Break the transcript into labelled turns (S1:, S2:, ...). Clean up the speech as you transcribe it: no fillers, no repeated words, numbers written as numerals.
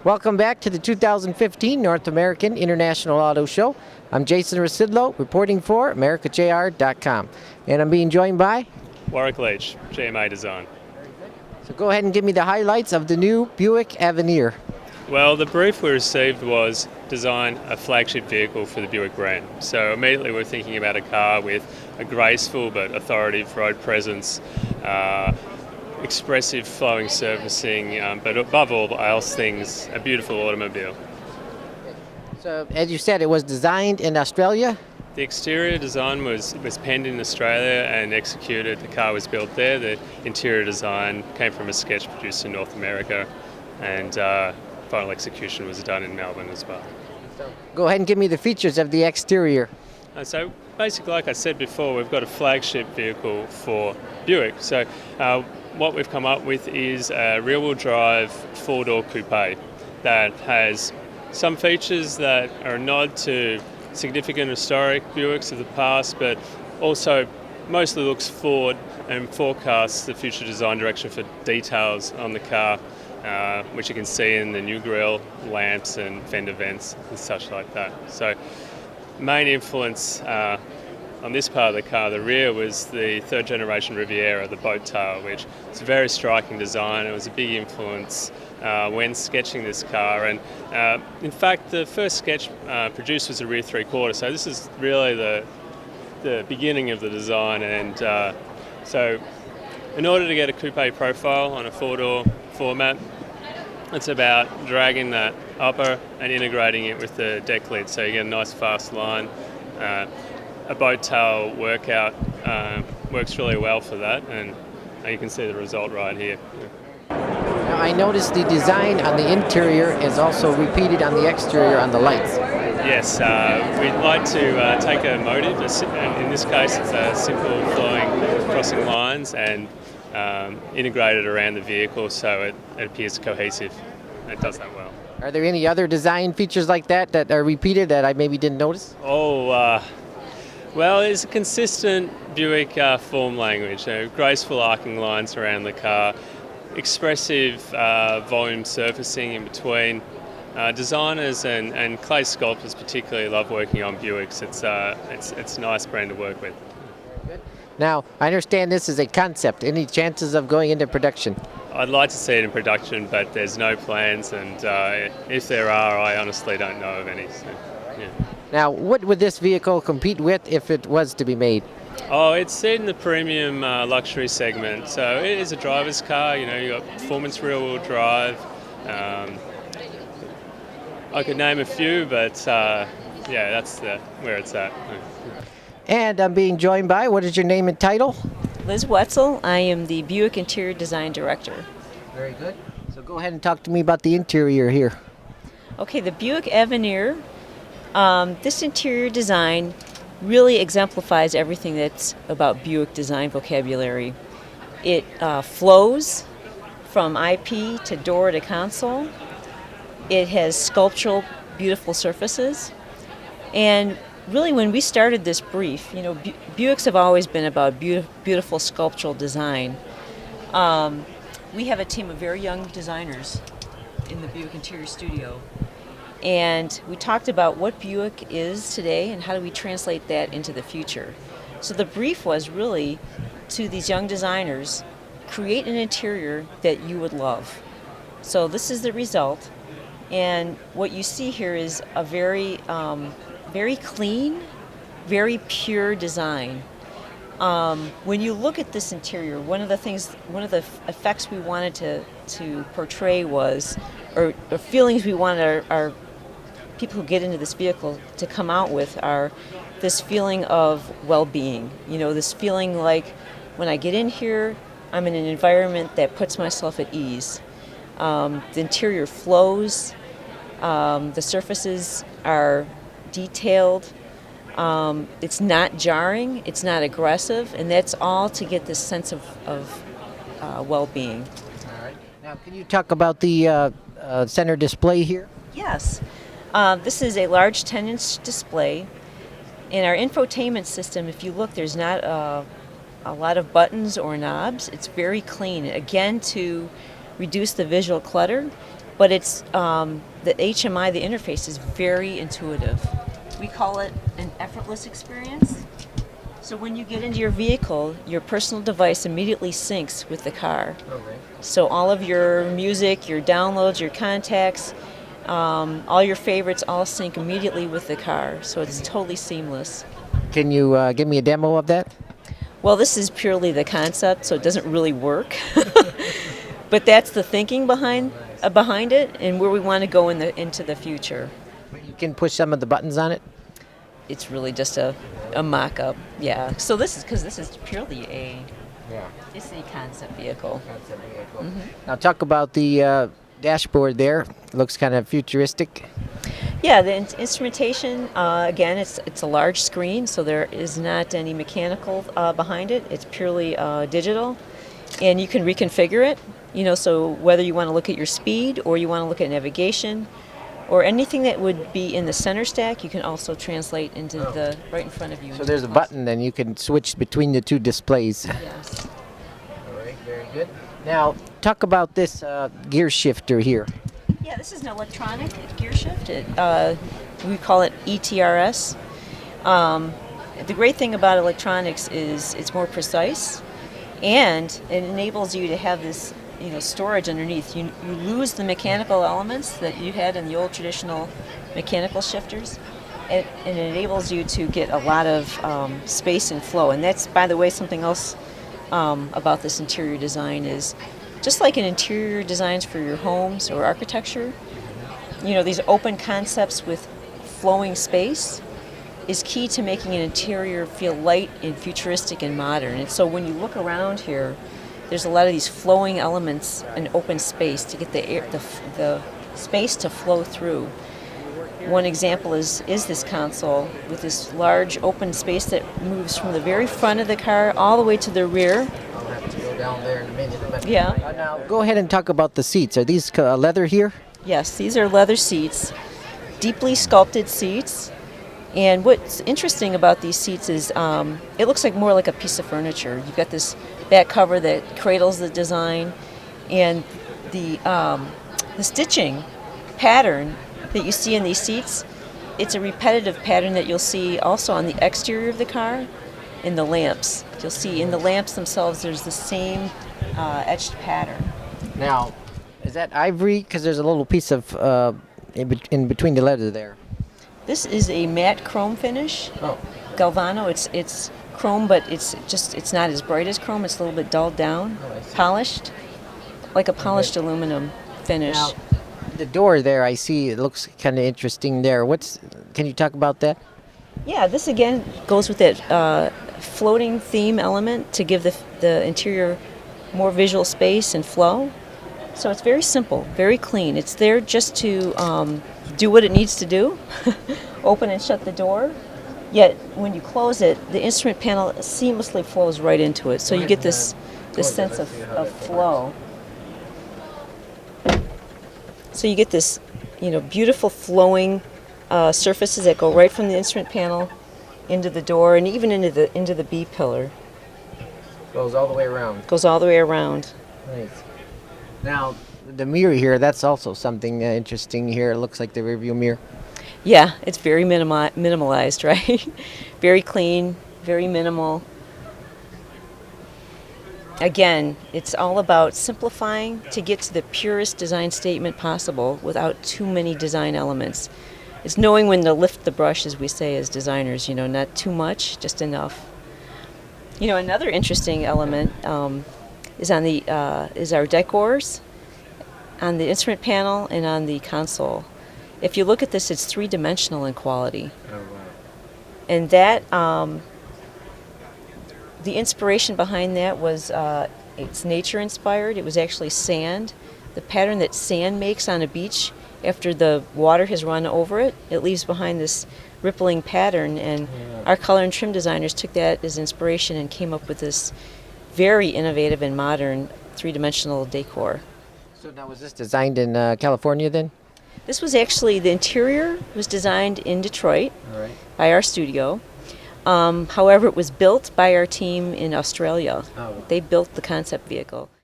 S1: Welcome back to the 2015 North American International Auto Show. I'm Jason Rasidlo, reporting for AmericaJR.com. And I'm being joined by
S2: Warwick Leach, GMA Design.
S1: So go ahead and give me the highlights of the new Buick Avenir.
S2: Well, the brief we received was design a flagship vehicle for the Buick brand. So immediately we're thinking about a car with a graceful but authoritative road presence, expressive flowing surfacing, but above all else things, a beautiful automobile.
S1: So as you said, it was designed in Australia.
S2: The exterior design was penned in Australia and executed. The car was built there. The interior design came from a sketch produced in North America, and final execution was done in Melbourne as well.
S1: So go ahead and give me the features of the exterior.
S2: So basically, like I said before, we've got a flagship vehicle for Buick. So what we've come up with is a rear-wheel drive four-door coupe that has some features that are a nod to significant historic Buicks of the past, but also mostly looks forward and forecasts the future design direction for details on the car, which you can see in the new grille, lamps and fender vents and such like that. So main influence on this part of the car, the rear, was the third generation Riviera, the boat tail, which is a very striking design. It was a big influence when sketching this car, and in fact the first sketch produced was a rear three-quarter, so this is really the beginning of the design. And so in order to get a coupe profile on a four-door format, it's about dragging that upper and integrating it with the deck lid, so you get a nice fast line. A boat tail workout works really well for that, and you can see the result right here.
S1: Now I noticed the design on the interior is also repeated on the exterior on the lights.
S2: Yes, we'd like to take a motive, and in this case it's a simple flowing crossing lines, and integrate it around the vehicle so it appears cohesive. It does that well.
S1: Are there any other design features like that that are repeated that I maybe didn't notice?
S2: Well, it's a consistent Buick form language, graceful arcing lines around the car, expressive volume surfacing in between. Designers and clay sculptors particularly love working on Buicks. It's a nice brand to work with.
S1: Now, I understand this is a concept. Any chances of going into production?
S2: I'd like to see it in production, but there's no plans, and if there are, I honestly don't know of any. So, yeah.
S1: Now, what would this vehicle compete with if it was to be made?
S2: Oh, it's in the premium luxury segment. So it is a driver's car. You know, you've got performance rear-wheel drive. I could name a few, but yeah, that's where it's at.
S1: And I'm being joined by, what is your name and title?
S3: Liz Wetzel. I am the Buick Interior Design Director.
S1: Very good. So go ahead and talk to me about the interior here.
S3: Okay, the Buick Avenir, this interior design really exemplifies everything that's about Buick design vocabulary. It flows from IP to door to console. It has sculptural, beautiful surfaces. And really, when we started this brief, you know, Buicks have always been about beautiful sculptural design. We have a team of very young designers in the Buick Interior Studio, and we talked about what Buick is today and how do we translate that into the future. So the brief was really to these young designers, create an interior that you would love. So this is the result, and what you see here is a very clean, very pure design. When you look at this interior, one of the effects we wanted to portray was, or feelings we wanted our people who get into this vehicle to come out with, are this feeling of well-being. You know, this feeling like when I get in here, I'm in an environment that puts myself at ease. The interior flows, the surfaces are detailed, it's not jarring, it's not aggressive, and that's all to get this sense of well-being.
S1: All right. Now, can you talk about the center display here?
S3: Yes. This is a large 10-inch display. In our infotainment system, if you look, there's not a lot of buttons or knobs. It's very clean, again, to reduce the visual clutter. but it's the HMI, the interface is very intuitive. We call it an effortless experience. So when you get into your vehicle, your personal device immediately syncs with the car.
S1: Okay.
S3: So all of your music, your downloads, your contacts, all your favorites all sync immediately with the car. So it's totally seamless.
S1: Can you give me a demo of that?
S3: Well, this is purely the concept, so it doesn't really work. But that's the thinking behind it and where we want to go into the future.
S1: You can push some of the buttons on it.
S3: It's really just a mock-up, yeah. So this is purely it's a concept vehicle.
S1: Now talk about the dashboard there. It looks kind of futuristic.
S3: Yeah, the instrumentation, again, it's a large screen, so there is not any mechanical behind it. It's purely digital, and you can reconfigure it. So whether you want to look at your speed or you want to look at navigation or anything that would be in the center stack, you can also translate into the right in front of you.
S1: So there's a button, then you can switch between the two displays.
S3: Yes.
S1: All right, very good. Now talk about this gear shifter here.
S3: Yeah, this is an electronic gear shift. We call it ETRS. The great thing about electronics is it's more precise, and it enables you to have this storage underneath. You lose the mechanical elements that you had in the old traditional mechanical shifters, and it enables you to get a lot of space and flow. And that's, by the way, something else about this interior design is just like in interior designs for your homes or architecture, these open concepts with flowing space is key to making an interior feel light and futuristic and modern. And so when you look around here, there's a lot of these flowing elements and open space to get the space to flow through. One example is this console with this large open space that moves from the very front of the car all the way to the rear.
S1: I'll have to go down there in a minute. But
S3: Yeah.
S1: Now go ahead and talk about the seats. Are these leather here?
S3: Yes, these are leather seats, deeply sculpted seats. And what's interesting about these seats is it looks more like a piece of furniture. You've got this back cover that cradles the design, and the stitching pattern that you see in these seats, it's a repetitive pattern that you'll see also on the exterior of the car in the lamps. You'll see in the lamps themselves there's the same etched pattern.
S1: Now, is that ivory? Because there's a little piece of in between the leather there.
S3: This is a matte chrome finish.
S1: Oh.
S3: Galvano, it's chrome, but it's not as bright as chrome. It's a little bit dulled down, polished, like a polished aluminum finish.
S1: Now, the door there, I see, it looks kind of interesting there. Can you talk about that?
S3: Yeah, this again goes with that floating theme element to give the interior more visual space and flow. So it's very simple, very clean. It's there just to do what it needs to do, open and shut the door. Yet when you close it, the instrument panel seamlessly flows right into it. So you get this sense of flow. So you get this, beautiful flowing surfaces that go right from the instrument panel into the door and even into the B pillar.
S1: Goes all the way around.
S3: Goes all the way around.
S1: Nice. Now, the mirror here, that's also something interesting here. It looks like the rearview mirror.
S3: Yeah, it's very minimalized, right? Very clean, very minimal. Again, it's all about simplifying to get to the purest design statement possible without too many design elements. It's knowing when to lift the brush, as we say as designers, not too much, just enough. Another interesting element is our decors on the instrument panel and on the console. If you look at this, it's three-dimensional in quality.
S1: Oh, wow.
S3: And that, the inspiration behind that was, it's nature-inspired. It was actually sand. The pattern that sand makes on a beach after the water has run over it, it leaves behind this rippling pattern. And our color and trim designers took that as inspiration and came up with this very innovative and modern three-dimensional decor.
S1: So now was this designed in California then?
S3: This was actually, the interior was designed in Detroit by our studio. However, it was built by our team in Australia.
S1: Oh.
S3: They built the concept vehicle.